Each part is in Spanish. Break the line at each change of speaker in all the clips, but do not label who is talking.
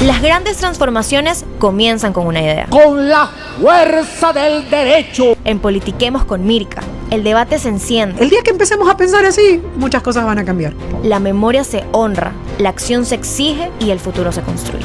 Las grandes transformaciones comienzan con una idea.
Con la fuerza del derecho.
En Politiquemos con Mirka, el debate se enciende.
El día que empecemos a pensar así, muchas cosas van a cambiar.
La memoria se honra, la acción se exige y el futuro se construye.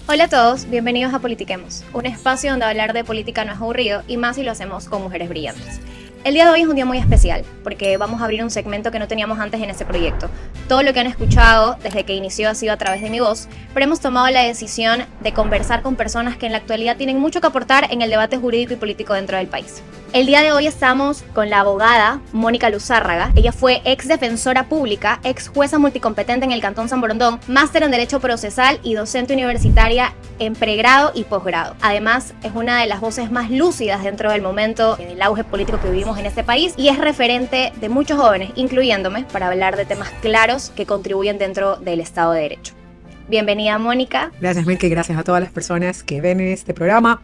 Hola a todos, bienvenidos a Politiquemos, un espacio donde hablar de política no es aburrido y más si lo hacemos con mujeres brillantes. El día de hoy es un día muy especial porque vamos a abrir un segmento que no teníamos antes en este proyecto. Todo lo que han escuchado desde que inició ha sido a través de mi voz, pero hemos tomado la decisión de conversar con personas que en la actualidad tienen mucho que aportar en el debate jurídico y político dentro del país. El día de hoy estamos con la abogada Mónica Luzárraga. Ella fue ex defensora pública, ex jueza multicompetente en el Cantón San Borondón, máster en Derecho Procesal y docente universitaria en pregrado y posgrado. Además, es una de las voces más lúcidas dentro del momento del auge político que vivimos en este país y es referente de muchos jóvenes, incluyéndome, para hablar de temas claros que contribuyen dentro del Estado de Derecho. Bienvenida, Mónica.
Gracias, Milka, y gracias a todas las personas que ven este programa.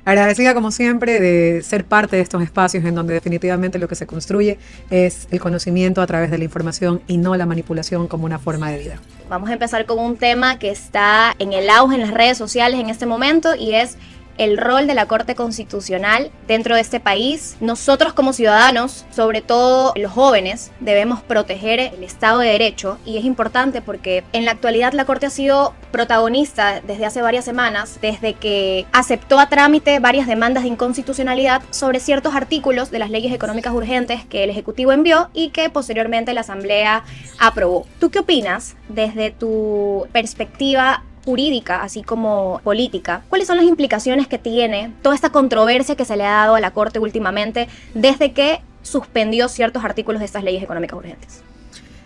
Agradecida como siempre de ser parte de estos espacios en donde definitivamente lo que se construye es el conocimiento a través de la información y no la manipulación como una forma de vida.
Vamos a empezar con un tema que está en el auge en las redes sociales en este momento y es el rol de la Corte Constitucional dentro de este país. Nosotros como ciudadanos, sobre todo los jóvenes, debemos proteger el Estado de Derecho y es importante porque en la actualidad la Corte ha sido protagonista desde hace varias semanas, desde que aceptó a trámite varias demandas de inconstitucionalidad sobre ciertos artículos de las leyes económicas urgentes que el Ejecutivo envió y que posteriormente la Asamblea aprobó. ¿Tú qué opinas desde tu perspectiva jurídica, así como política? ¿Cuáles son las implicaciones que tiene toda esta controversia que se le ha dado a la Corte últimamente desde que suspendió ciertos artículos de estas leyes económicas urgentes?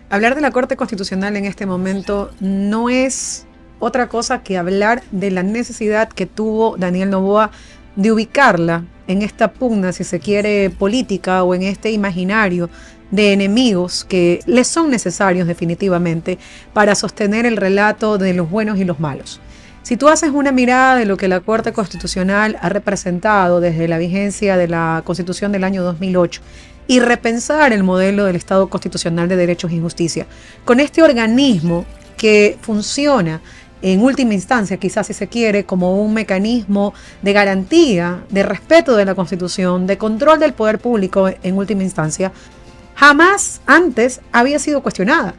Hablar de la Corte Constitucional en este momento no es otra cosa que hablar de la necesidad que tuvo Daniel Noboa de ubicarla en esta pugna, si se quiere, política o en este imaginario de enemigos que les son necesarios definitivamente para sostener el relato de los buenos y los malos. Si tú haces una mirada de lo que la Corte Constitucional ha representado desde la vigencia de la Constitución del año 2008 y repensar el modelo del Estado Constitucional de Derechos y Justicia, con este organismo que funciona en última instancia, quizás si se quiere, como un mecanismo de garantía, de respeto de la Constitución, de control del poder público en última instancia, jamás antes había sido cuestionada,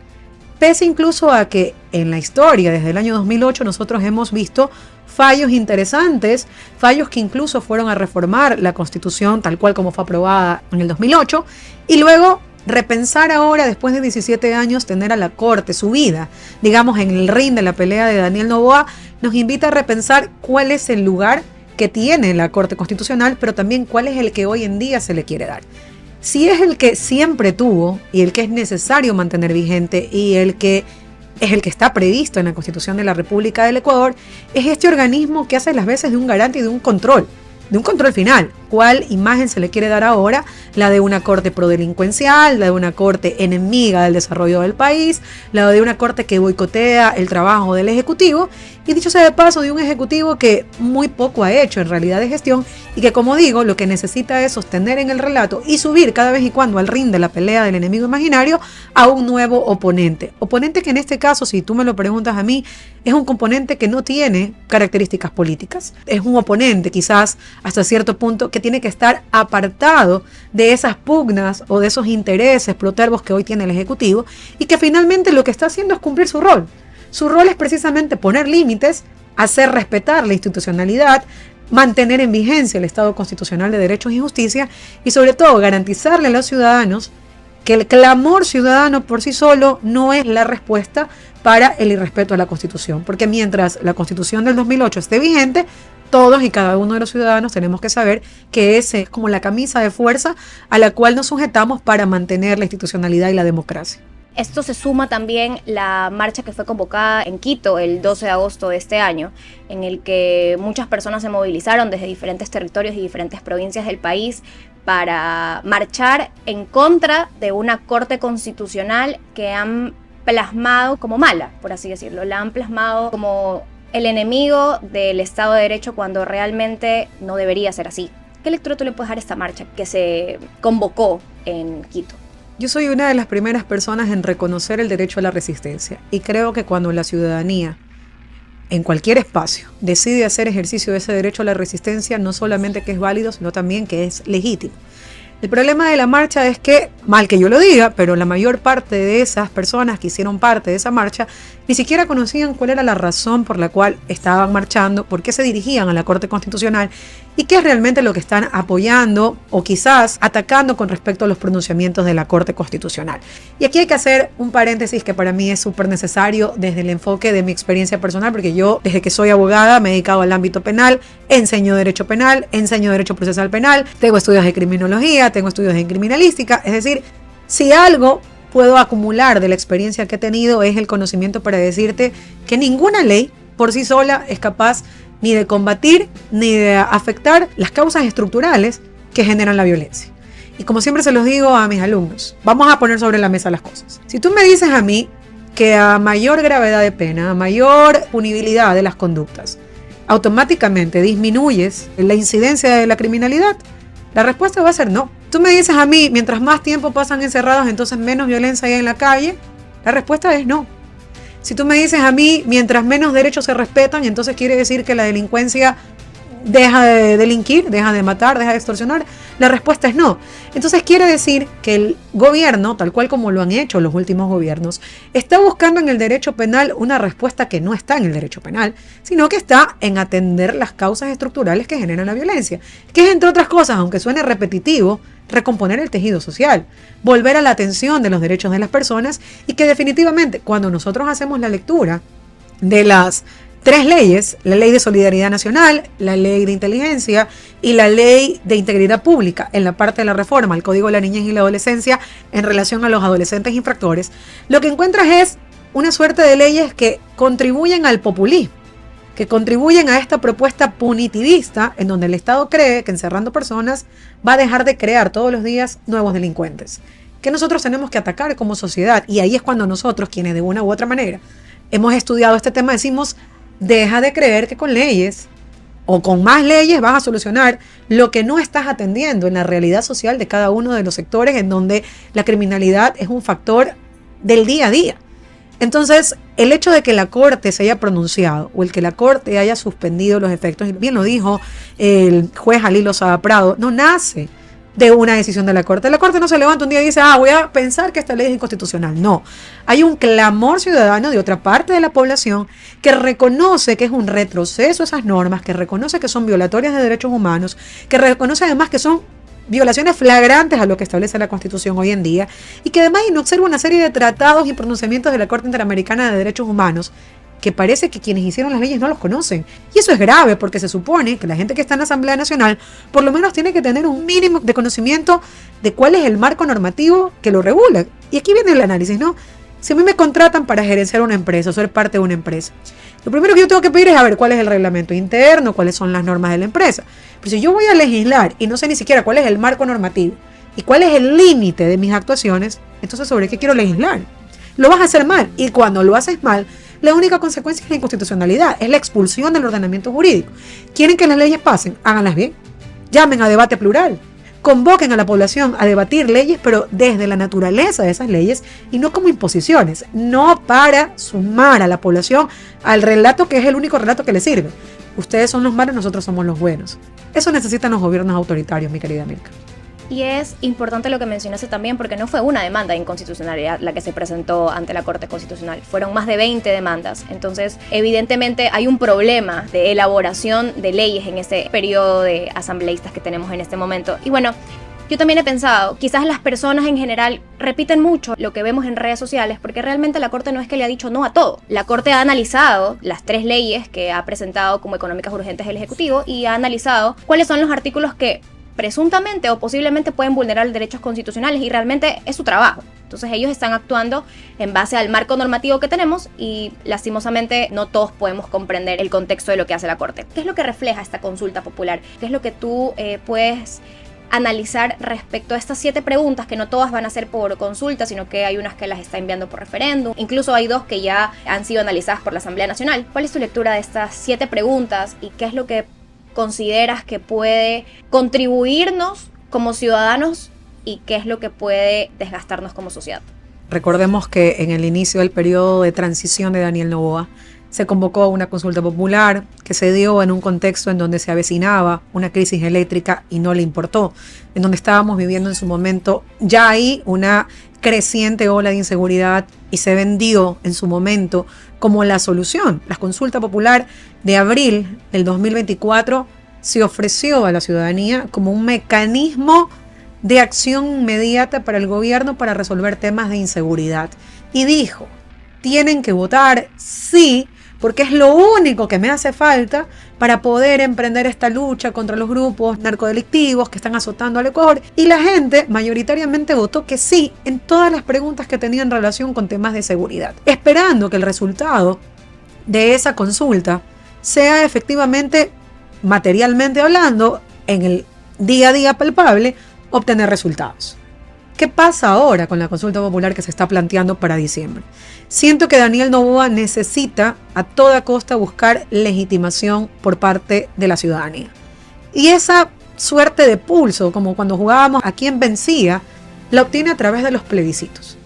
pese incluso a que en la historia, desde el año 2008, nosotros hemos visto fallos interesantes, fallos que incluso fueron a reformar la Constitución tal cual como fue aprobada en el 2008, y luego repensar ahora, después de 17 años, tener a la Corte subida, digamos, en el ring de la pelea de Daniel Noboa, nos invita a repensar cuál es el lugar que tiene la Corte Constitucional, pero también cuál es el que hoy en día se le quiere dar. Si es el que siempre tuvo y el que es necesario mantener vigente y el que es el que está previsto en la Constitución de la República del Ecuador, es este organismo que hace las veces de un garante y de un control final. ¿Cuál imagen se le quiere dar ahora? La de una corte prodelincuencial, la de una corte enemiga del desarrollo del país, la de una corte que boicotea el trabajo del Ejecutivo, y dicho sea de paso, de un Ejecutivo que muy poco ha hecho en realidad de gestión y que, como digo, lo que necesita es sostener en el relato y subir cada vez y cuando al ring de la pelea del enemigo imaginario a un nuevo oponente. Oponente que en este caso, si tú me lo preguntas a mí, es un componente que no tiene características políticas. Es un oponente quizás hasta cierto punto que tiene que estar apartado de esas pugnas o de esos intereses protervos que hoy tiene el Ejecutivo y que finalmente lo que está haciendo es cumplir su rol. Su rol es precisamente poner límites, hacer respetar la institucionalidad, mantener en vigencia el Estado Constitucional de Derechos y Justicia y sobre todo garantizarle a los ciudadanos que el clamor ciudadano por sí solo no es la respuesta para el irrespeto a la Constitución, porque mientras la Constitución del 2008 esté vigente, todos y cada uno de los ciudadanos tenemos que saber que esa es como la camisa de fuerza a la cual nos sujetamos para mantener la institucionalidad y la democracia.
Esto se suma también la marcha que fue convocada en Quito el 12 de agosto de este año, en el que muchas personas se movilizaron desde diferentes territorios y diferentes provincias del país para marchar en contra de una Corte Constitucional que han plasmado como mala, por así decirlo. La han plasmado como el enemigo del Estado de Derecho cuando realmente no debería ser así. ¿Qué lectura tú le puedes dar a esta marcha que se convocó en Quito?
Yo soy una de las primeras personas en reconocer el derecho a la resistencia y creo que cuando la ciudadanía, en cualquier espacio, decide hacer ejercicio de ese derecho a la resistencia, no solamente que es válido, sino también que es legítimo. El problema de la marcha es que, mal que yo lo diga, pero la mayor parte de esas personas que hicieron parte de esa marcha ni siquiera conocían cuál era la razón por la cual estaban marchando, por qué se dirigían a la Corte Constitucional y qué es realmente lo que están apoyando o quizás atacando con respecto a los pronunciamientos de la Corte Constitucional. Y aquí hay que hacer un paréntesis que para mí es súper necesario desde el enfoque de mi experiencia personal, porque yo desde que soy abogada me he dedicado al ámbito penal, enseño derecho penal, enseño derecho procesal penal, tengo estudios de criminología, tengo estudios en criminalística, es decir, si algo puedo acumular de la experiencia que he tenido es el conocimiento para decirte que ninguna ley por sí sola es capaz ni de combatir ni de afectar las causas estructurales que generan la violencia. Y como siempre se los digo a mis alumnos, vamos a poner sobre la mesa las cosas. Si tú me dices a mí que a mayor gravedad de pena, a mayor punibilidad de las conductas, automáticamente disminuyes la incidencia de la criminalidad, la respuesta va a ser no. Tú me dices a mí, mientras más tiempo pasan encerrados, entonces menos violencia hay en la calle, la respuesta es no. Si tú me dices a mí, mientras menos derechos se respetan, entonces quiere decir que la delincuencia deja de delinquir, deja de matar, deja de extorsionar, la respuesta es no. Entonces quiere decir que el gobierno, tal cual como lo han hecho los últimos gobiernos, está buscando en el derecho penal una respuesta que no está en el derecho penal, sino que está en atender las causas estructurales que generan la violencia, que es, entre otras cosas, aunque suene repetitivo, recomponer el tejido social, volver a la atención de los derechos de las personas, y que definitivamente cuando nosotros hacemos la lectura de las 3 leyes, la ley de solidaridad nacional, la ley de inteligencia y la ley de integridad pública en la parte de la reforma al Código de la Niñez y la Adolescencia en relación a los adolescentes infractores, lo que encuentras es una suerte de leyes que contribuyen al populismo, que contribuyen a esta propuesta punitivista en donde el Estado cree que encerrando personas va a dejar de crear todos los días nuevos delincuentes, que nosotros tenemos que atacar como sociedad. Y ahí es cuando nosotros, quienes de una u otra manera hemos estudiado este tema, decimos: deja de creer que con leyes o con más leyes vas a solucionar lo que no estás atendiendo en la realidad social de cada uno de los sectores en donde la criminalidad es un factor del día a día. Entonces, el hecho de que la Corte se haya pronunciado o el que la Corte haya suspendido los efectos, y bien lo dijo el juez Alí Lozada Prado, no nace de una decisión de la Corte. La Corte no se levanta un día y dice: voy a pensar que esta ley es inconstitucional. No, hay un clamor ciudadano de otra parte de la población que reconoce que es un retroceso esas normas, que reconoce que son violatorias de derechos humanos, que reconoce además que son violaciones flagrantes a lo que establece la Constitución hoy en día, y que además observa una serie de tratados y pronunciamientos de la Corte Interamericana de Derechos Humanos que parece que quienes hicieron las leyes no los conocen. Y eso es grave, porque se supone que la gente que está en la Asamblea Nacional por lo menos tiene que tener un mínimo de conocimiento de cuál es el marco normativo que lo regula. Y aquí viene el análisis, ¿no? Si a mí me contratan para gerenciar una empresa o ser parte de una empresa, lo primero que yo tengo que pedir es a ver cuál es el reglamento interno, cuáles son las normas de la empresa. Pero si yo voy a legislar y no sé ni siquiera cuál es el marco normativo y cuál es el límite de mis actuaciones, entonces ¿sobre qué quiero legislar? Lo vas a hacer mal, y cuando lo haces mal, la única consecuencia es la inconstitucionalidad, es la expulsión del ordenamiento jurídico. ¿Quieren que las leyes pasen? Háganlas bien. Llamen a debate plural. Convoquen a la población a debatir leyes, pero desde la naturaleza de esas leyes y no como imposiciones, no para sumar a la población al relato que es el único relato que les sirve. Ustedes son los malos, nosotros somos los buenos. Eso necesitan los gobiernos autoritarios, mi querida Milka.
Y es importante lo que mencionaste también, porque no fue una demanda de inconstitucionalidad la que se presentó ante la Corte Constitucional, fueron más de 20 demandas. Entonces, evidentemente hay un problema de elaboración de leyes en ese periodo de asambleístas que tenemos en este momento. Y bueno, yo también he pensado, quizás las personas en general repiten mucho lo que vemos en redes sociales, porque realmente la Corte no es que le ha dicho no a todo. La Corte ha analizado las 3 leyes que ha presentado como económicas urgentes el Ejecutivo y ha analizado cuáles son los artículos que presuntamente o posiblemente pueden vulnerar derechos constitucionales, y realmente es su trabajo. Entonces ellos están actuando en base al marco normativo que tenemos, y lastimosamente no todos podemos comprender el contexto de lo que hace la Corte. ¿Qué es lo que refleja esta consulta popular? ¿Qué es lo que tú puedes analizar respecto a estas 7 preguntas, que no todas van a ser por consulta, sino que hay unas que las está enviando por referéndum? Incluso hay 2 que ya han sido analizadas por la Asamblea Nacional. ¿Cuál es tu lectura de estas 7 preguntas y qué es lo que consideras que puede contribuirnos como ciudadanos y qué es lo que puede desgastarnos como sociedad.
Recordemos que en el inicio del periodo de transición de Daniel Noboa se convocó una consulta popular que se dio en un contexto en donde se avecinaba una crisis eléctrica y no le importó, en donde estábamos viviendo en su momento ya ahí una creciente ola de inseguridad y se vendió en su momento como la solución. La consulta popular de abril del 2024 se ofreció a la ciudadanía como un mecanismo de acción inmediata para el gobierno para resolver temas de inseguridad. Y dijo, tienen que votar sí, porque es lo único que me hace falta para poder emprender esta lucha contra los grupos narcodelictivos que están azotando al Ecuador. Y la gente mayoritariamente votó que sí en todas las preguntas que tenían relación con temas de seguridad, esperando que el resultado de esa consulta sea efectivamente, materialmente hablando, en el día a día palpable, obtener resultados. ¿Qué pasa ahora con la consulta popular que se está planteando para diciembre? Siento que Daniel Noboa necesita a toda costa buscar legitimación por parte de la ciudadanía. Y esa suerte de pulso, como cuando jugábamos a quién vencía, la obtiene a través de los plebiscitos.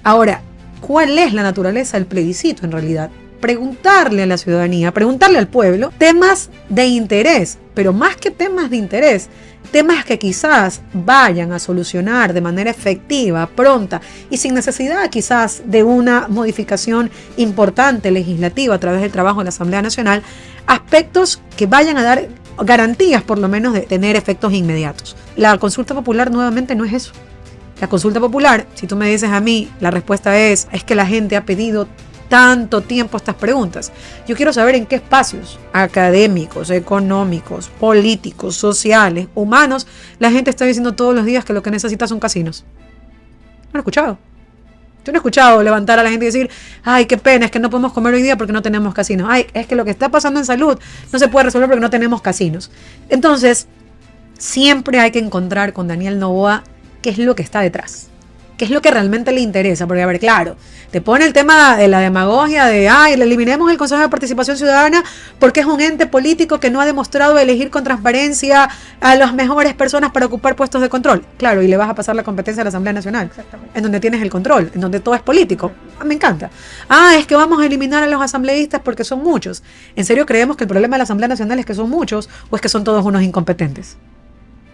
Ahora, ¿cuál es la naturaleza del plebiscito en realidad? Preguntarle a la ciudadanía, preguntarle al pueblo temas de interés, pero más que temas de interés, temas que quizás vayan a solucionar de manera efectiva, pronta y sin necesidad quizás de una modificación importante legislativa a través del trabajo de la Asamblea Nacional, aspectos que vayan a dar garantías por lo menos de tener efectos inmediatos. La consulta popular nuevamente no es eso. La consulta popular, si tú me dices a mí, la respuesta es que la gente ha pedido tanto tiempo estas preguntas. Yo quiero saber en qué espacios académicos, económicos, políticos, sociales, humanos, la gente está diciendo todos los días que lo que necesita son casinos. No lo he escuchado. Yo no he escuchado levantar a la gente y decir, ay, qué pena, es que no podemos comer hoy día porque no tenemos casinos. Ay, es que lo que está pasando en salud no se puede resolver porque no tenemos casinos. Entonces, siempre hay que encontrar con Daniel Noboa qué es lo que está detrás. ¿Qué es lo que realmente le interesa? Porque, a ver, claro, te pone el tema de la demagogia de, le eliminemos el Consejo de Participación Ciudadana porque es un ente político que no ha demostrado elegir con transparencia a las mejores personas para ocupar puestos de control. Claro, y le vas a pasar la competencia a la Asamblea Nacional, en donde tienes el control, en donde todo es político. Me encanta. Es que vamos a eliminar a los asambleístas porque son muchos. ¿En serio creemos que el problema de la Asamblea Nacional es que son muchos o es que son todos unos incompetentes?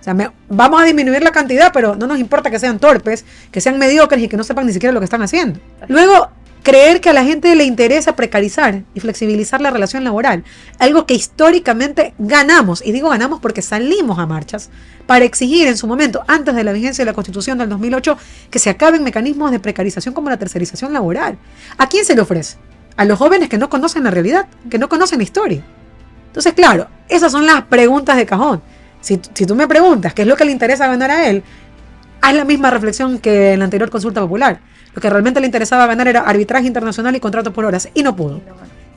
O sea, vamos a disminuir la cantidad, pero no nos importa que sean torpes, que sean mediocres y que no sepan ni siquiera lo que están haciendo. Luego, creer que a la gente le interesa precarizar y flexibilizar la relación laboral, algo que históricamente ganamos, y digo ganamos porque salimos a marchas para exigir en su momento, antes de la vigencia de la Constitución del 2008, que se acaben mecanismos de precarización como la tercerización laboral. ¿A quién se le ofrece? A los jóvenes que no conocen la realidad, que no conocen la historia. Entonces, claro, esas son las preguntas de cajón. Si tú me preguntas qué es lo que le interesa ganar a él, haz la misma reflexión que en la anterior consulta popular. Lo que realmente le interesaba ganar era arbitraje internacional y contrato por horas, y no pudo.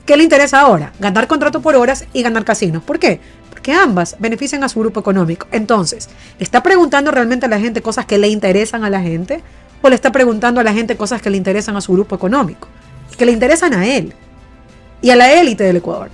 ¿Qué le interesa ahora? Ganar contrato por horas y ganar casinos. ¿Por qué? Porque ambas benefician a su grupo económico. Entonces, ¿le está preguntando realmente a la gente cosas que le interesan a la gente? ¿O le está preguntando a la gente cosas que le interesan a su grupo económico? Que le interesan a él y a la élite del Ecuador.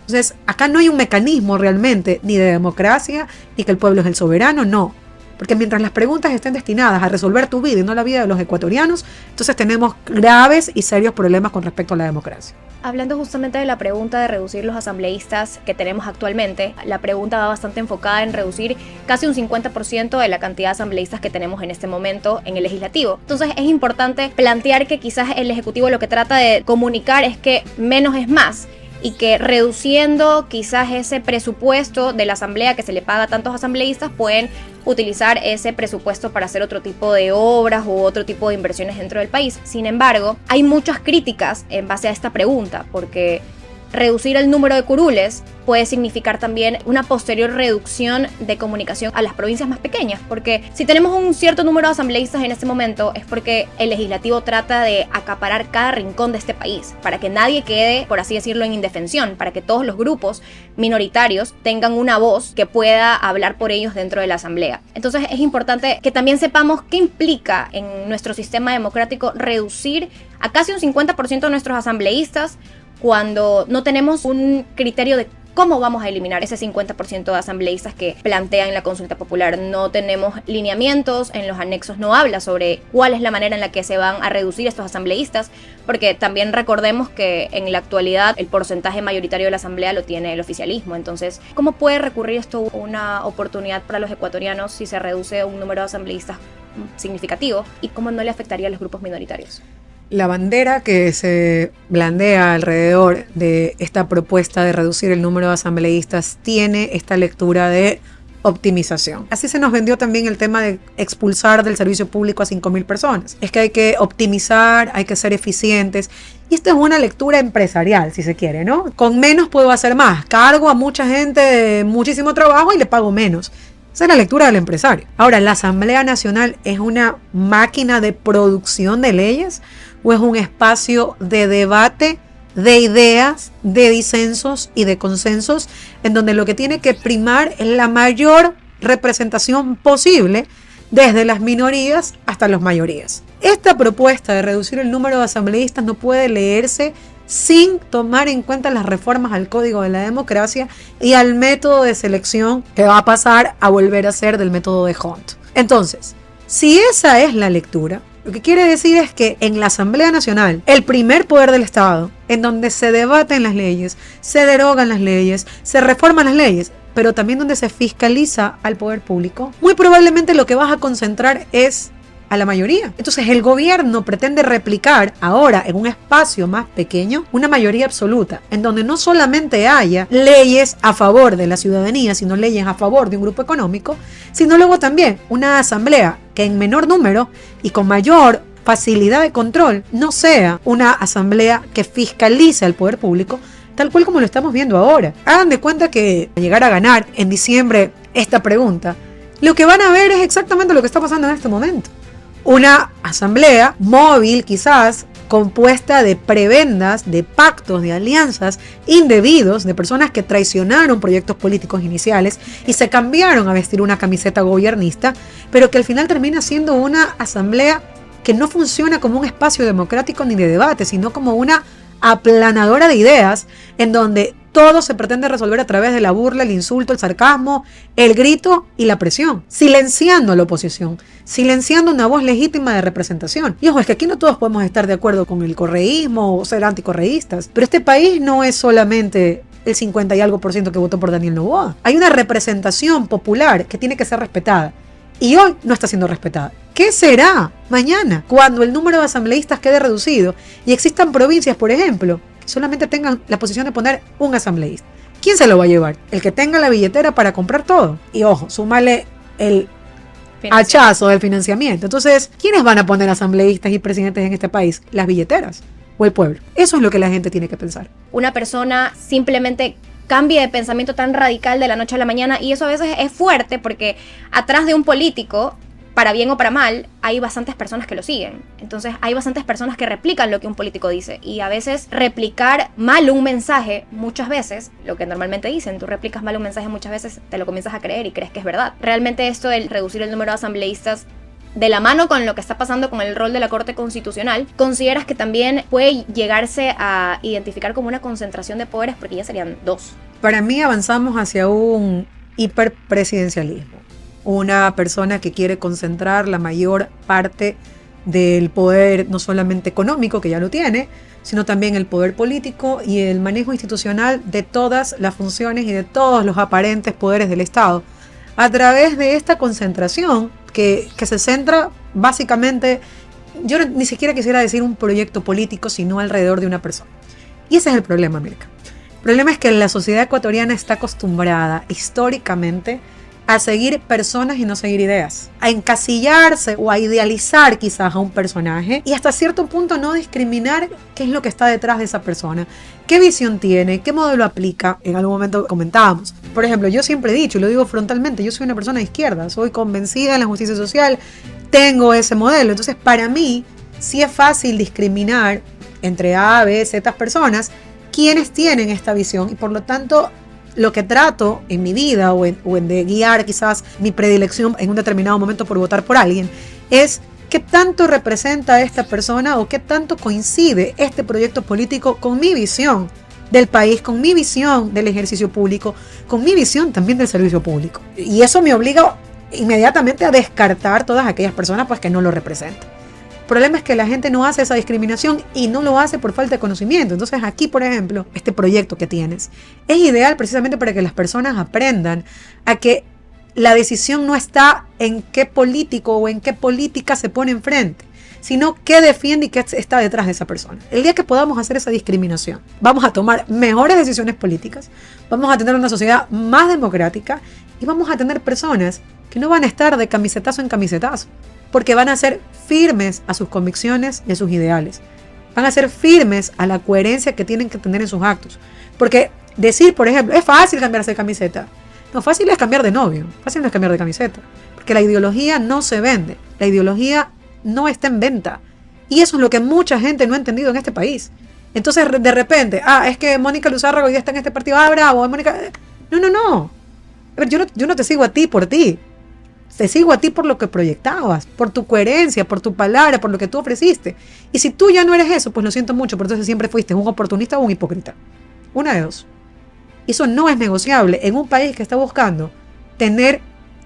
Entonces, acá no hay un mecanismo realmente ni de democracia, ni que el pueblo es el soberano, no. Porque mientras las preguntas estén destinadas a resolver tu vida y no la vida de los ecuatorianos, entonces tenemos graves y serios problemas con respecto a la democracia.
Hablando justamente de la pregunta de reducir los asambleístas que tenemos actualmente, la pregunta va bastante enfocada en reducir casi un 50% de la cantidad de asambleístas que tenemos en este momento en el legislativo. Entonces es importante plantear que quizás el ejecutivo lo que trata de comunicar es que menos es más, y que reduciendo quizás ese presupuesto de la asamblea que se le paga a tantos asambleístas, pueden utilizar ese presupuesto para hacer otro tipo de obras u otro tipo de inversiones dentro del país. Sin embargo, hay muchas críticas en base a esta pregunta, porque reducir el número de curules puede significar también una posterior reducción de comunicación a las provincias más pequeñas, porque si tenemos un cierto número de asambleístas en este momento es porque el legislativo trata de acaparar cada rincón de este país, para que nadie quede, por así decirlo, en indefensión, para que todos los grupos minoritarios tengan una voz que pueda hablar por ellos dentro de la asamblea. Entonces es importante que también sepamos qué implica en nuestro sistema democrático reducir a casi un 50% de nuestros asambleístas cuando no tenemos un criterio de ¿cómo vamos a eliminar ese 50% de asambleístas que plantean la consulta popular? No tenemos lineamientos, en los anexos no habla sobre cuál es la manera en la que se van a reducir estos asambleístas, porque también recordemos que en la actualidad el porcentaje mayoritario de la asamblea lo tiene el oficialismo. Entonces, ¿cómo puede recurrir esto una oportunidad para los ecuatorianos si se reduce un número de asambleístas significativo y cómo no le afectaría a los grupos minoritarios?
La bandera que se blandea alrededor de esta propuesta de reducir el número de asambleístas tiene esta lectura de optimización. Así se nos vendió también el tema de expulsar del servicio público a 5.000 personas. Es que hay que optimizar, hay que ser eficientes. Y esta es una lectura empresarial, si se quiere, ¿no? Con menos puedo hacer más. Cargo a mucha gente de muchísimo trabajo y le pago menos. Esa es la lectura del empresario. Ahora, ¿la Asamblea Nacional es una máquina de producción de leyes o es un espacio de debate, de ideas, de disensos y de consensos en donde lo que tiene que primar es la mayor representación posible desde las minorías hasta las mayorías? Esta propuesta de reducir el número de asambleístas no puede leerse sin tomar en cuenta las reformas al Código de la Democracia y al método de selección que va a pasar a volver a ser del método de Hunt. Entonces, si esa es la lectura, lo que quiere decir es que en la Asamblea Nacional, el primer poder del Estado, en donde se debaten las leyes, se derogan las leyes, se reforman las leyes, pero también donde se fiscaliza al poder público, muy probablemente lo que vas a concentrar es a la mayoría. Entonces el gobierno pretende replicar ahora en un espacio más pequeño una mayoría absoluta, en donde no solamente haya leyes a favor de la ciudadanía, sino leyes a favor de un grupo económico, sino luego también una asamblea que en menor número y con mayor facilidad de control no sea una asamblea que fiscalice al poder público, tal cual como lo estamos viendo ahora. Hagan de cuenta que al llegar a ganar en diciembre esta pregunta, lo que van a ver es exactamente lo que está pasando en este momento. Una asamblea móvil quizás compuesta de prebendas, de pactos, de alianzas indebidos, de personas que traicionaron proyectos políticos iniciales y se cambiaron a vestir una camiseta gobiernista, pero que al final termina siendo una asamblea que no funciona como un espacio democrático ni de debate, sino como una aplanadora de ideas en donde todo se pretende resolver a través de la burla, el insulto, el sarcasmo, el grito y la presión, silenciando a la oposición, silenciando una voz legítima de representación. Y ojo, es que aquí no todos podemos estar de acuerdo con el correísmo o ser anticorreístas, pero este país no es solamente el 50 y algo % que votó por Daniel Noboa. Hay una representación popular que tiene que ser respetada y hoy no está siendo respetada. ¿Qué será mañana cuando el número de asambleístas quede reducido y existan provincias, por ejemplo, que solamente tengan la posición de poner un asambleísta? ¿Quién se lo va a llevar? El que tenga la billetera para comprar todo. Y ojo, súmale el hachazo del financiamiento. Entonces, ¿quiénes van a poner asambleístas y presidentes en este país? ¿Las billeteras o el pueblo? Eso es lo que la gente tiene que pensar.
Una persona simplemente cambie de pensamiento tan radical de la noche a la mañana, y eso a veces es fuerte porque atrás de un político, para bien o para mal, hay bastantes personas que lo siguen. Entonces hay bastantes personas que replican lo que un político dice, y a veces replicar mal un mensaje, muchas veces, lo que normalmente dicen, tú replicas mal un mensaje muchas veces, te lo comienzas a creer y crees que es verdad. Realmente esto del reducir el número de asambleístas, de la mano con lo que está pasando con el rol de la Corte Constitucional, ¿consideras que también puede llegarse a identificar como una concentración de poderes? Porque ya serían dos.
Para mí avanzamos hacia un hiperpresidencialismo. Una persona que quiere concentrar la mayor parte del poder, no solamente económico, que ya lo tiene, sino también el poder político y el manejo institucional de todas las funciones y de todos los aparentes poderes del Estado, a través de esta concentración que se centra básicamente, yo ni siquiera quisiera decir un proyecto político, sino alrededor de una persona. Y ese es el problema, Mirka. El problema es que la sociedad ecuatoriana está acostumbrada históricamente a seguir personas y no seguir ideas, a encasillarse o a idealizar quizás a un personaje y hasta cierto punto no discriminar qué es lo que está detrás de esa persona, qué visión tiene, qué modelo aplica. En algún momento comentábamos, por ejemplo, yo siempre he dicho y lo digo frontalmente, yo soy una persona de izquierda, soy convencida en la justicia social, tengo ese modelo, entonces para mí sí es fácil discriminar entre A, B, Z personas quienes tienen esta visión, y por lo tanto lo que trato en mi vida o en de guiar quizás mi predilección en un determinado momento por votar por alguien es qué tanto representa esta persona o qué tanto coincide este proyecto político con mi visión del país, con mi visión del ejercicio público, con mi visión también del servicio público. Y eso me obliga inmediatamente a descartar todas aquellas personas pues, que no lo representan. El problema es que la gente no hace esa discriminación y no lo hace por falta de conocimiento. Entonces aquí, por ejemplo, este proyecto que tienes es ideal precisamente para que las personas aprendan a que la decisión no está en qué político o en qué política se pone enfrente, sino qué defiende y qué está detrás de esa persona. El día que podamos hacer esa discriminación, vamos a tomar mejores decisiones políticas, vamos a tener una sociedad más democrática y vamos a tener personas que no van a estar de camisetazo en camisetazo, porque van a ser firmes a sus convicciones y a sus ideales. Van a ser firmes a la coherencia que tienen que tener en sus actos. Porque decir, por ejemplo, es fácil cambiarse de camiseta. No, fácil es cambiar de novio, fácil no es cambiar de camiseta. Porque la ideología no se vende, la ideología no está en venta. Y eso es lo que mucha gente no ha entendido en este país. Entonces, de repente, es que Mónica Luzárraga hoy día está en este partido, bravo, Mónica... No. A ver, yo no te sigo a ti por ti. Te sigo a ti por lo que proyectabas, por tu coherencia, por tu palabra, por lo que tú ofreciste. Y si tú ya no eres eso, pues lo siento mucho, pero entonces siempre fuiste un oportunista o un hipócrita. Una de dos. Eso no es negociable en un país que está buscando tener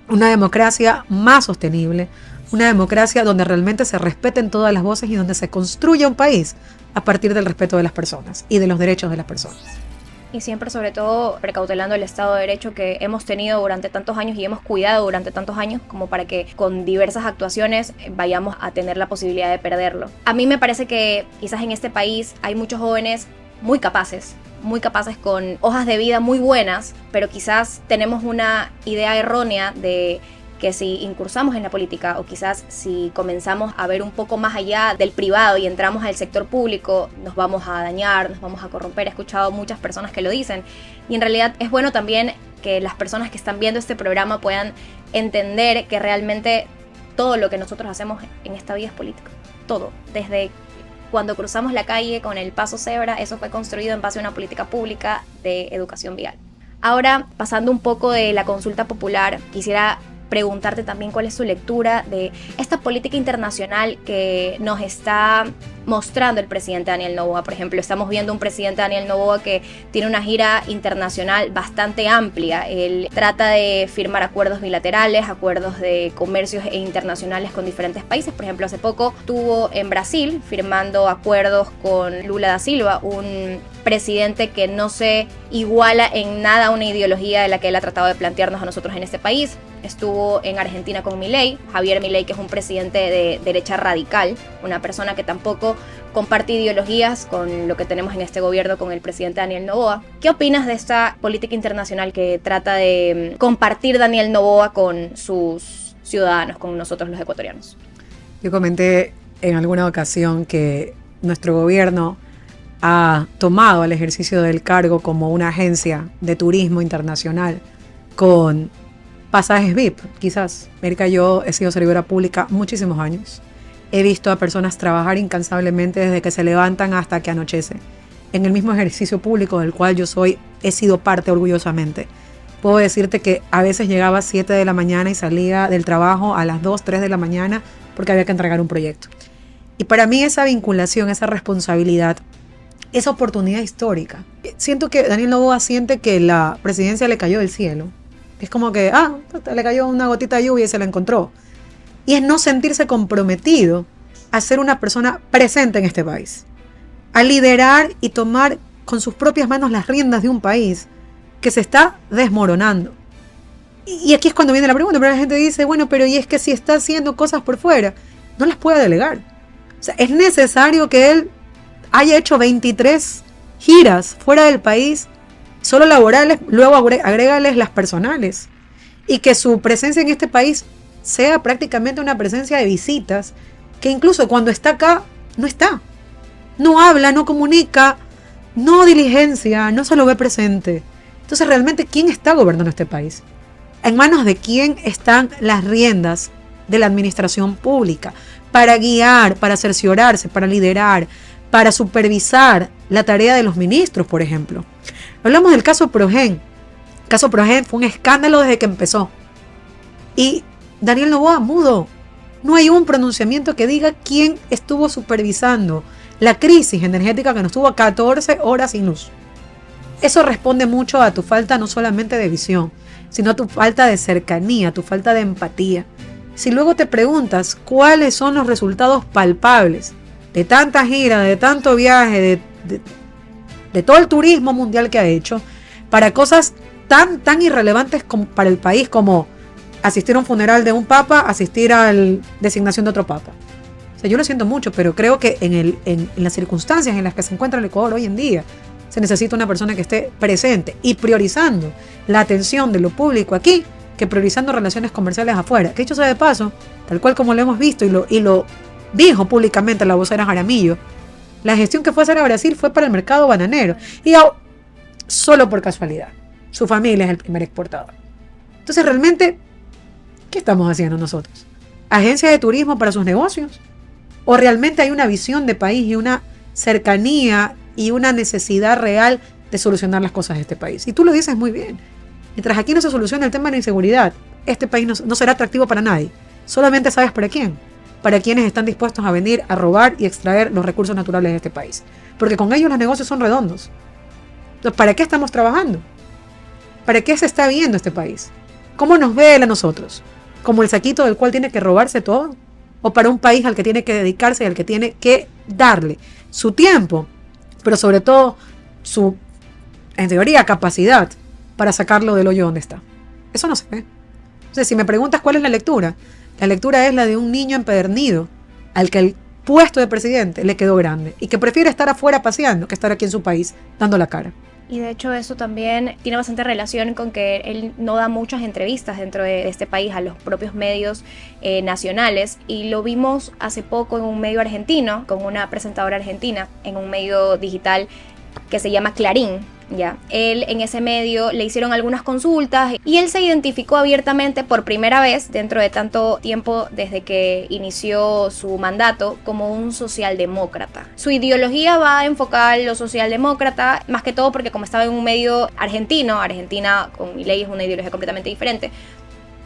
una democracia más sostenible, una democracia donde realmente se respeten todas las voces y donde se construya un país a partir del respeto de las personas y de los derechos de las personas.
Y siempre, sobre todo, precautelando el Estado de Derecho que hemos tenido durante tantos años y hemos cuidado durante tantos años como para que con diversas actuaciones vayamos a tener la posibilidad de perderlo. A mí me parece que quizás en este país hay muchos jóvenes muy capaces con hojas de vida muy buenas, pero quizás tenemos una idea errónea de que si incursamos en la política o quizás si comenzamos a ver un poco más allá del privado y entramos al sector público, nos vamos a dañar, nos vamos a corromper. He escuchado muchas personas que lo dicen y en realidad es bueno también que las personas que están viendo este programa puedan entender que realmente todo lo que nosotros hacemos en esta vida es político. Todo, desde cuando cruzamos la calle con el paso cebra, eso fue construido en base a una política pública de educación vial. Ahora, pasando un poco de la consulta popular, quisiera preguntarte también cuál es su lectura de esta política internacional que nos está mostrando el presidente Daniel Noboa. Por ejemplo, estamos viendo un presidente Daniel Noboa que tiene una gira internacional bastante amplia. Él trata de firmar acuerdos bilaterales, acuerdos de comercios e internacionales con diferentes países. Por ejemplo, hace poco estuvo en Brasil firmando acuerdos con Lula da Silva, un presidente que no se iguala en nada a una ideología de la que él ha tratado de plantearnos a nosotros en este país. Estuvo en Argentina con Milei, Javier Milei, que es un presidente de derecha radical, una persona que tampoco comparte ideologías con lo que tenemos en este gobierno con el presidente Daniel Noboa. ¿Qué opinas de esta política internacional que trata de compartir Daniel Noboa con sus ciudadanos, con nosotros los ecuatorianos?
Yo comenté en alguna ocasión que nuestro gobierno ha tomado el ejercicio del cargo como una agencia de turismo internacional con pasajes VIP, quizás. Erika, yo he sido servidora pública muchísimos años. He visto a personas trabajar incansablemente desde que se levantan hasta que anochece. En el mismo ejercicio público del cual he sido parte orgullosamente. Puedo decirte que a veces llegaba a 7 de la mañana y salía del trabajo a las 2, 3 de la mañana porque había que entregar un proyecto. Y para mí esa vinculación, esa responsabilidad, esa oportunidad histórica. Siento que Daniel Noboa siente que la presidencia le cayó del cielo. Es como que, le cayó una gotita de lluvia y se la encontró. Y es no sentirse comprometido a ser una persona presente en este país. A liderar y tomar con sus propias manos las riendas de un país que se está desmoronando. Y aquí es cuando viene la pregunta, pero la gente dice, bueno, pero y es que si está haciendo cosas por fuera, no las puede delegar. O sea, es necesario que él haya hecho 23 giras fuera del país, solo laborales, luego agrégales las personales, y que su presencia en este país sea prácticamente una presencia de visitas, que incluso cuando está acá, no está. No habla, no comunica, no diligencia, no se lo ve presente. Entonces, realmente, ¿quién está gobernando este país? ¿En manos de quién están las riendas de la administración pública? Para guiar, para cerciorarse, para liderar, para supervisar la tarea de los ministros, por ejemplo. Hablamos del caso Progen. El caso Progen fue un escándalo desde que empezó. Y Daniel Noboa mudo. No hay un pronunciamiento que diga quién estuvo supervisando la crisis energética que nos tuvo 14 horas sin luz. eso responde mucho a tu falta no solamente de visión, sino a tu falta de cercanía, tu falta de empatía. Si luego te preguntas cuáles son los resultados palpables de tanta gira, de tanto viaje, de todo el turismo mundial que ha hecho, para cosas tan irrelevantes para el país como asistir a un funeral de un papa, asistir a la designación de otro papa. O sea, yo lo siento mucho, pero creo que en las circunstancias en las que se encuentra el Ecuador hoy en día, se necesita una persona que esté presente y priorizando la atención de lo público aquí, que priorizando relaciones comerciales afuera. Que dicho sea de paso, tal cual como lo hemos visto y lo dijo públicamente la vocera Jaramillo, la gestión que fue a hacer a Brasil fue para el mercado bananero. Y solo por casualidad, su familia es el primer exportador. Entonces, realmente, ¿qué estamos haciendo nosotros? ¿Agencia de turismo para sus negocios? ¿O realmente hay una visión de país y una cercanía y una necesidad real de solucionar las cosas de este país? Y tú lo dices muy bien. Mientras aquí no se soluciona el tema de la inseguridad, este país no será atractivo para nadie. Solamente sabes para quién. Para quienes están dispuestos a venir a robar y extraer los recursos naturales de este país. Porque con ellos los negocios son redondos. Entonces, ¿para qué estamos trabajando? ¿Para qué se está viendo este país? ¿Cómo nos ve él a nosotros? ¿Como el saquito del cual tiene que robarse todo? ¿O para un país al que tiene que dedicarse y al que tiene que darle su tiempo, pero sobre todo su, en teoría, capacidad para sacarlo del hoyo donde está? Eso no se ve. Entonces, si me preguntas cuál es la lectura es la de un niño empedernido al que el puesto de presidente le quedó grande y que prefiere estar afuera paseando que estar aquí en su país dando la cara.
Y de hecho eso también tiene bastante relación con que él no da muchas entrevistas dentro de este país a los propios medios nacionales, y lo vimos hace poco en un medio argentino, con una presentadora argentina, en un medio digital que se llama Clarín. Ya, él en ese medio le hicieron algunas consultas y él se identificó abiertamente por primera vez dentro de tanto tiempo desde que inició su mandato como un socialdemócrata. Su ideología va enfocada en lo socialdemócrata, más que todo porque como estaba en un medio argentino, Argentina con Milei es una ideología completamente diferente,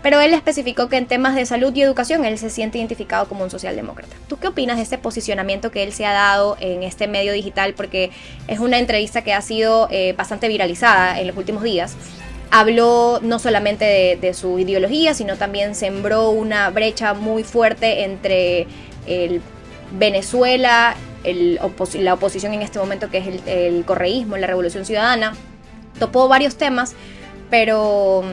pero él especificó que en temas de salud y educación él se siente identificado como un socialdemócrata. ¿Tú qué opinas de este posicionamiento que él se ha dado en este medio digital? Porque es una entrevista que ha sido bastante viralizada en los últimos días. Habló no solamente de su ideología, sino también sembró una brecha muy fuerte entre el Venezuela, la oposición en este momento, que es el correísmo, la Revolución Ciudadana. Topó varios temas, pero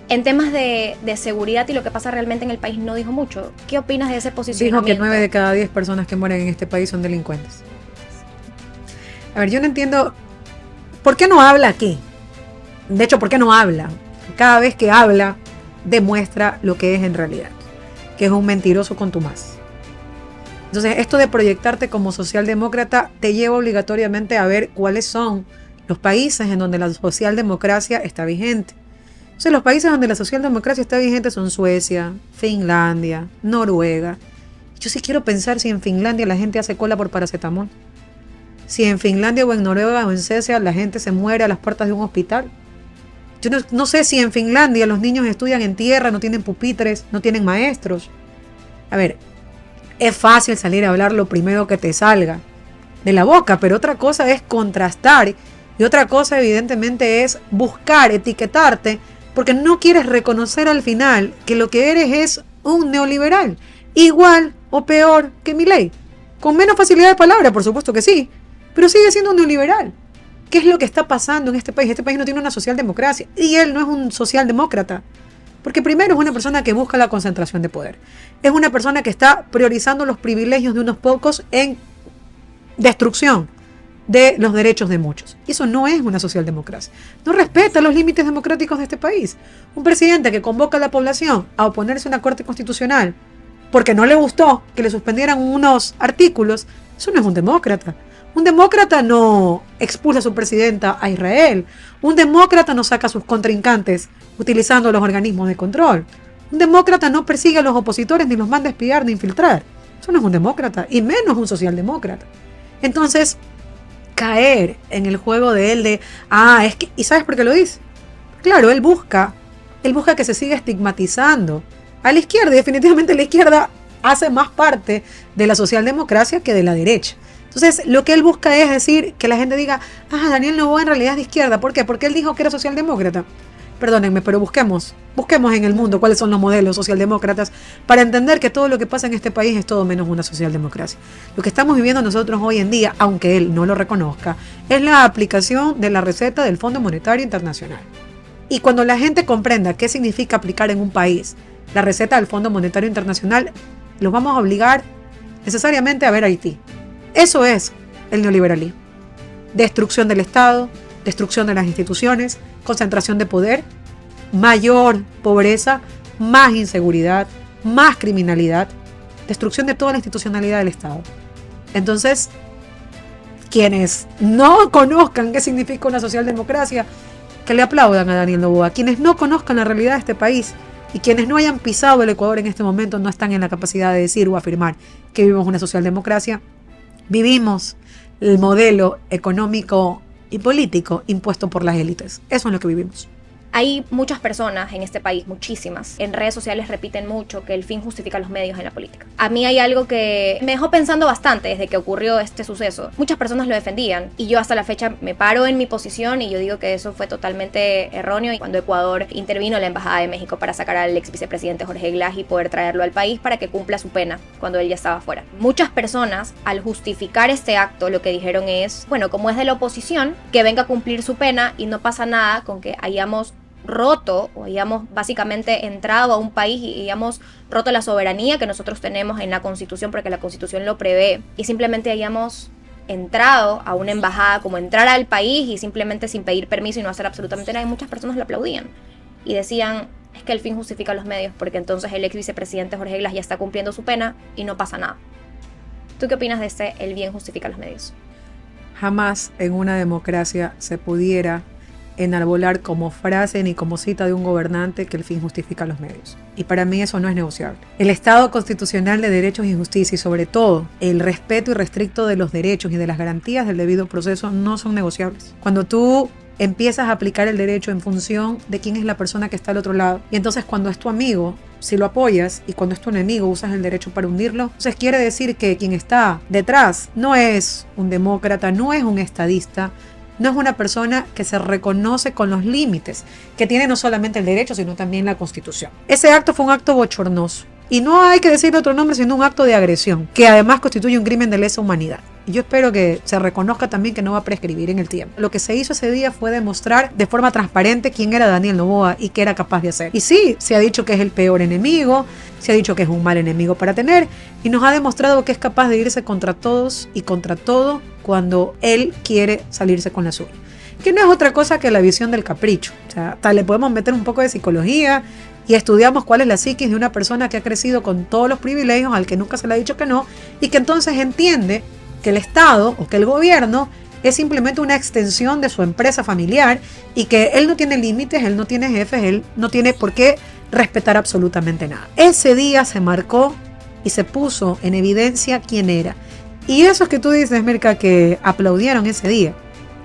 en temas de seguridad y lo que pasa realmente en el país no dijo mucho. ¿Qué opinas de ese posicionamiento?
Dijo que 9 de cada 10 personas que mueren en este país son delincuentes. A ver, yo no entiendo por qué no habla aquí. De hecho, ¿por qué no habla? Cada vez que habla, demuestra lo que es en realidad, que es un mentiroso contumaz. Entonces, esto de proyectarte como socialdemócrata te lleva obligatoriamente a ver cuáles son los países en donde la socialdemocracia está vigente. Entonces, los países donde la socialdemocracia está vigente son Suecia, Finlandia, Noruega. Yo sí quiero pensar si en Finlandia la gente hace cola por paracetamol. Si en Finlandia o en Noruega o en Suecia la gente se muere a las puertas de un hospital. Yo no sé si en Finlandia los niños estudian en tierra, no tienen pupitres, no tienen maestros. A ver, es fácil salir a hablar lo primero que te salga de la boca, pero otra cosa es contrastar y otra cosa evidentemente es buscar etiquetarte porque no quieres reconocer al final que lo que eres es un neoliberal, igual o peor que Milei. Con menos facilidad de palabra, por supuesto que sí, pero sigue siendo un neoliberal. ¿Qué es lo que está pasando en este país? Este país no tiene una socialdemocracia y él no es un socialdemócrata. Porque primero es una persona que busca la concentración de poder. Es una persona que está priorizando los privilegios de unos pocos en destrucción de los derechos de muchos. Y eso no es una socialdemocracia. No respeta los límites democráticos de este país. Un presidente que convoca a la población a oponerse a una corte constitucional porque no le gustó que le suspendieran unos artículos, eso no es un demócrata. Un demócrata no expulsa a su presidenta a Israel. Un demócrata no saca a sus contrincantes utilizando los organismos de control. Un demócrata no persigue a los opositores ni los manda a espiar ni infiltrar. Eso no es un demócrata, y menos un socialdemócrata. Entonces, caer en el juego de él es que, ¿y sabes por qué lo dice? Claro, él busca que se siga estigmatizando a la izquierda, y definitivamente la izquierda hace más parte de la socialdemocracia que de la derecha. Entonces, lo que él busca es decir, que la gente diga, Daniel Noboa en realidad es de izquierda. ¿Por qué? Porque él dijo que era socialdemócrata. Perdónenme, pero busquemos en el mundo cuáles son los modelos socialdemócratas para entender que todo lo que pasa en este país es todo menos una socialdemocracia. Lo que estamos viviendo nosotros hoy en día, aunque él no lo reconozca, es la aplicación de la receta del Fondo Monetario Internacional. Y cuando la gente comprenda qué significa aplicar en un país la receta del Fondo Monetario Internacional, los vamos a obligar necesariamente a ver Haití. Eso es el neoliberalismo. Destrucción del Estado, destrucción de las instituciones, concentración de poder, mayor pobreza, más inseguridad, más criminalidad, destrucción de toda la institucionalidad del Estado. Entonces, quienes no conozcan qué significa una socialdemocracia, que le aplaudan a Daniel Noboa. Quienes no conozcan la realidad de este país y quienes no hayan pisado el Ecuador en este momento no están en la capacidad de decir o afirmar que vivimos una socialdemocracia. Vivimos el modelo económico y político impuesto por las élites. Eso es lo que vivimos.
Hay muchas personas en este país, muchísimas, en redes sociales repiten mucho que el fin justifica los medios en la política. A mí hay algo que me dejó pensando bastante desde que ocurrió este suceso. Muchas personas lo defendían y yo hasta la fecha me paro en mi posición y yo digo que eso fue totalmente erróneo. Y cuando Ecuador intervino la Embajada de México para sacar al ex vicepresidente Jorge Glass y poder traerlo al país para que cumpla su pena cuando él ya estaba fuera. Muchas personas al justificar este acto lo que dijeron es, bueno, como es de la oposición, que venga a cumplir su pena y no pasa nada con que hayamos roto o hayamos básicamente entrado a un país y hayamos roto la soberanía que nosotros tenemos en la Constitución porque la Constitución lo prevé y simplemente hayamos entrado a una embajada como entrar al país y simplemente sin pedir permiso y no hacer absolutamente nada. Y muchas personas lo aplaudían y decían, es que el fin justifica los medios porque entonces el ex vicepresidente Jorge Glass ya está cumpliendo su pena y no pasa nada. ¿Tú qué opinas de este el bien justifica los medios?
Jamás en una democracia se pudiera enarbolar como frase ni como cita de un gobernante que el fin justifica los medios. Y para mí eso no es negociable. El Estado constitucional de derechos y justicia y sobre todo el respeto irrestricto de los derechos y de las garantías del debido proceso no son negociables. Cuando tú empiezas a aplicar el derecho en función de quién es la persona que está al otro lado y entonces cuando es tu amigo, si lo apoyas y cuando es tu enemigo usas el derecho para hundirlo, entonces quiere decir que quien está detrás no es un demócrata, no es un estadista, no es una persona que se reconoce con los límites que tiene no solamente el derecho, sino también la Constitución. Ese acto fue un acto bochornoso. Y no hay que decirle otro nombre, sino un acto de agresión, que además constituye un crimen de lesa humanidad. Y yo espero que se reconozca también que no va a prescribir en el tiempo. Lo que se hizo ese día fue demostrar de forma transparente quién era Daniel Noboa y qué era capaz de hacer. Y sí, se ha dicho que es el peor enemigo, se ha dicho que es un mal enemigo para tener, y nos ha demostrado que es capaz de irse contra todos y contra todo cuando él quiere salirse con la suya. Que no es otra cosa que la visión del capricho. O sea, hasta le podemos meter un poco de psicología y estudiamos cuál es la psiquis de una persona que ha crecido con todos los privilegios, al que nunca se le ha dicho que no, y que entonces entiende que el Estado o que el gobierno es simplemente una extensión de su empresa familiar y que él no tiene límites, él no tiene jefes, él no tiene por qué respetar absolutamente nada. Ese día se marcó y se puso en evidencia quién era. Y esos que tú dices, Mirka, que aplaudieron ese día,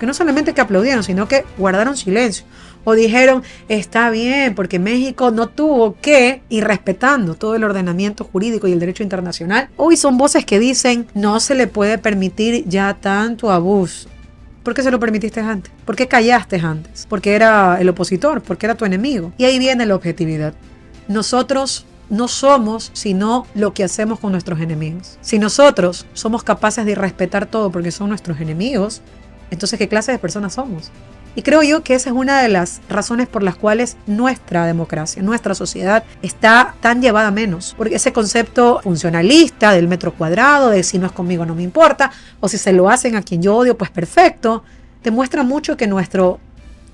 que no solamente que aplaudieron, sino que guardaron silencio o dijeron, está bien, porque México no tuvo que, y respetando todo el ordenamiento jurídico y el derecho internacional, hoy son voces que dicen, no se le puede permitir ya tanto abuso. ¿Por qué se lo permitiste antes? ¿Por qué callaste antes? Porque era el opositor, porque era tu enemigo. Y ahí viene la objetividad. Nosotros no somos sino lo que hacemos con nuestros enemigos. Si nosotros somos capaces de respetar todo porque son nuestros enemigos, entonces ¿qué clase de personas somos? Y creo yo que esa es una de las razones por las cuales nuestra democracia, nuestra sociedad está tan llevada a menos. Porque ese concepto funcionalista del metro cuadrado, de si no es conmigo no me importa, o si se lo hacen a quien yo odio, pues perfecto, demuestra mucho que nuestro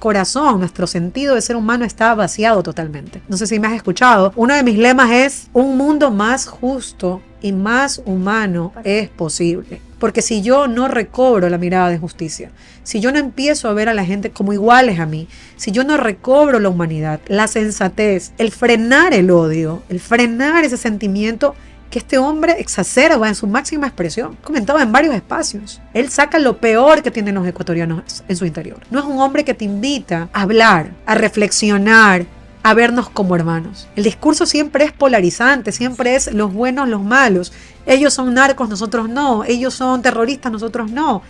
corazón, nuestro sentido de ser humano está vaciado totalmente. No sé si me has escuchado. Uno de mis lemas es: un mundo más justo y más humano es posible. Porque si yo no recobro la mirada de justicia, si yo no empiezo a ver a la gente como iguales a mí, si yo no recobro la humanidad, la sensatez, el frenar el odio, el frenar ese sentimiento que este hombre exacerba en su máxima expresión. Comentaba en varios espacios. Él saca lo peor que tienen los ecuatorianos en su interior. No es un hombre que te invita a hablar, a reflexionar, a vernos como hermanos. El discurso siempre es polarizante, siempre es los buenos, los malos. Ellos son narcos, nosotros no. Ellos son terroristas, nosotros no.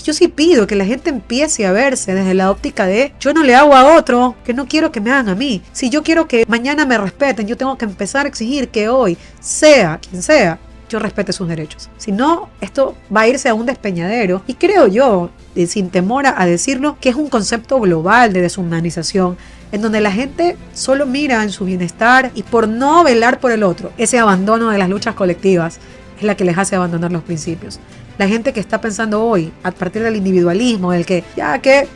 Yo sí pido que la gente empiece a verse desde la óptica de yo no le hago a otro que no quiero que me hagan a mí. Si yo quiero que mañana me respeten, yo tengo que empezar a exigir que hoy, sea quien sea, yo respete sus derechos. Si no, esto va a irse a un despeñadero. Y creo yo, sin temor a decirlo, que es un concepto global de deshumanización, en donde la gente solo mira en su bienestar y por no velar por el otro, ese abandono de las luchas colectivas es la que les hace abandonar los principios. La gente que está pensando hoy, a partir del individualismo, el que ya que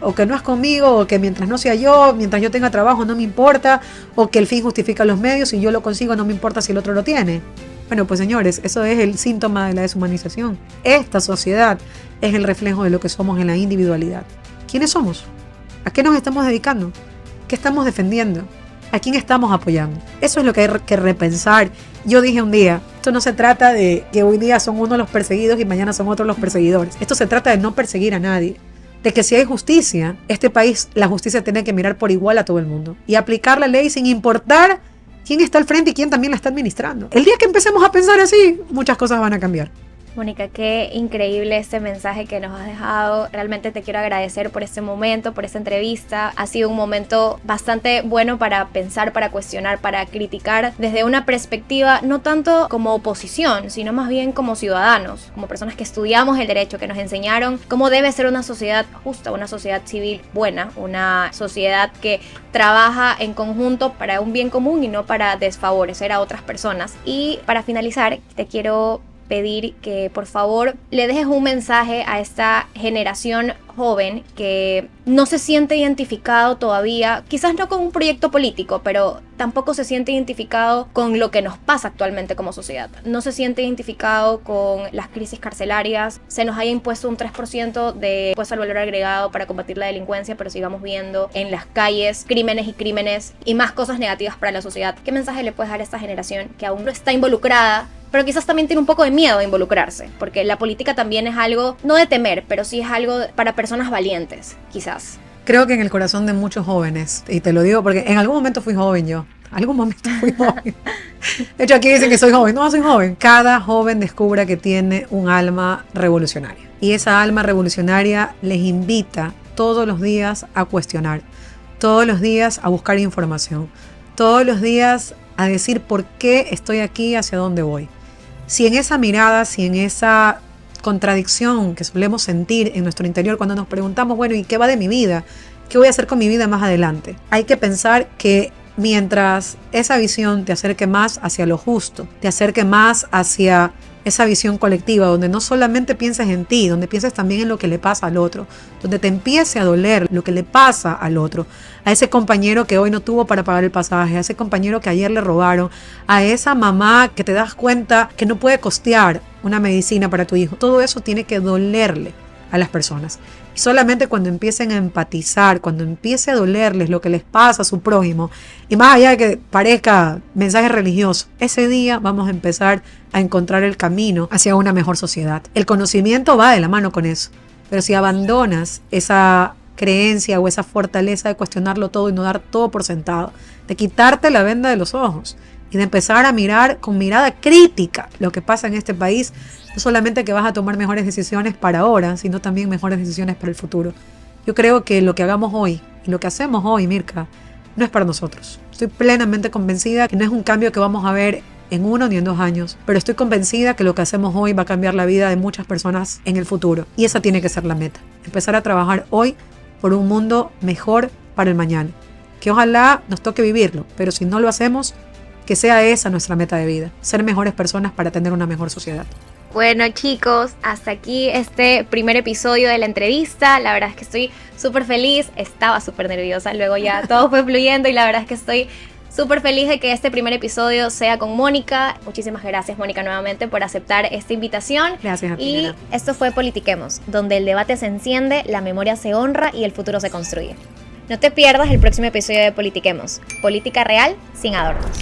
o que no es conmigo, o que mientras no sea yo, mientras yo tenga trabajo no me importa, o que el fin justifica los medios y yo lo consigo no me importa si el otro lo tiene. Bueno, pues señores, eso es el síntoma de la deshumanización. Esta sociedad es el reflejo de lo que somos en la individualidad. ¿Quiénes somos? ¿A qué nos estamos dedicando? ¿Qué estamos defendiendo? ¿A quién estamos apoyando? Eso es lo que hay que repensar. Yo dije un día, esto no se trata de que hoy día son unos los perseguidos y mañana son otros los perseguidores. Esto se trata de no perseguir a nadie. De que si hay justicia, este país, la justicia tiene que mirar por igual a todo el mundo. Y aplicar la ley sin importar quién está al frente y quién también la está administrando. El día que empecemos a pensar así, muchas cosas van a cambiar.
Mónica, qué increíble este mensaje que nos has dejado. Realmente te quiero agradecer por este momento, por esta entrevista. Ha sido un momento bastante bueno para pensar, para cuestionar, para criticar desde una perspectiva no tanto como oposición, sino más bien como ciudadanos, como personas que estudiamos el derecho, que nos enseñaron cómo debe ser una sociedad justa, una sociedad civil buena, una sociedad que trabaja en conjunto para un bien común y no para desfavorecer a otras personas. Y para finalizar, te quiero pedir que por favor le dejes un mensaje a esta generación joven que no se siente identificado todavía, quizás no con un proyecto político, pero tampoco se siente identificado con lo que nos pasa actualmente como sociedad. No se siente identificado con las crisis carcelarias, se nos haya impuesto un 3% de impuesto al valor agregado para combatir la delincuencia, pero sigamos viendo en las calles crímenes y más cosas negativas para la sociedad. ¿Qué mensaje le puedes dar a esta generación que aún no está involucrada, pero quizás también tiene un poco de miedo de involucrarse? Porque la política también es algo, no de temer, pero sí es algo para personas valientes, quizás.
Creo que en el corazón de muchos jóvenes, y te lo digo porque en algún momento fui joven yo. Algún momento fui joven. De hecho, aquí dicen que soy joven. No, soy joven. Cada joven descubra que tiene un alma revolucionaria. Y esa alma revolucionaria les invita todos los días a cuestionar, todos los días a buscar información, todos los días a decir por qué estoy aquí, hacia dónde voy. Si en esa mirada, si en esa contradicción que solemos sentir en nuestro interior cuando nos preguntamos, bueno, ¿y qué va de mi vida? ¿Qué voy a hacer con mi vida más adelante? Hay que pensar que mientras esa visión te acerque más hacia lo justo, te acerque más hacia esa visión colectiva, donde no solamente pienses en ti, donde pienses también en lo que le pasa al otro, donde te empiece a doler lo que le pasa al otro, a ese compañero que hoy no tuvo para pagar el pasaje, a ese compañero que ayer le robaron, a esa mamá que te das cuenta que no puede costear una medicina para tu hijo. Todo eso tiene que dolerle a las personas. Y solamente cuando empiecen a empatizar, cuando empiece a dolerles lo que les pasa a su prójimo, y más allá de que parezca mensaje religioso, ese día vamos a empezar a encontrar el camino hacia una mejor sociedad. El conocimiento va de la mano con eso, pero si abandonas esa creencia o esa fortaleza de cuestionarlo todo y no dar todo por sentado, de quitarte la venda de los ojos y de empezar a mirar con mirada crítica lo que pasa en este país, no solamente que vas a tomar mejores decisiones para ahora, sino también mejores decisiones para el futuro. Yo creo que lo que hagamos hoy y lo que hacemos hoy, Mirka, no es para nosotros. Estoy plenamente convencida que no es un cambio que vamos a ver en 1 ni en 2 años, pero estoy convencida que lo que hacemos hoy va a cambiar la vida de muchas personas en el futuro. Y esa tiene que ser la meta. Empezar a trabajar hoy por un mundo mejor para el mañana. Que ojalá nos toque vivirlo, pero si no lo hacemos, que sea esa nuestra meta de vida. Ser mejores personas para tener una mejor sociedad.
Bueno, chicos, hasta aquí este primer episodio de la entrevista. La verdad es que estoy súper feliz. Estaba súper nerviosa, luego ya todo fue fluyendo y la verdad es que estoy súper feliz de que este primer episodio sea con Mónica. Muchísimas gracias, Mónica, nuevamente por aceptar esta invitación.
Gracias a ti.
Y esto fue Politiquemos, donde el debate se enciende, la memoria se honra y el futuro se construye. No te pierdas el próximo episodio de Politiquemos. Política real sin adornos.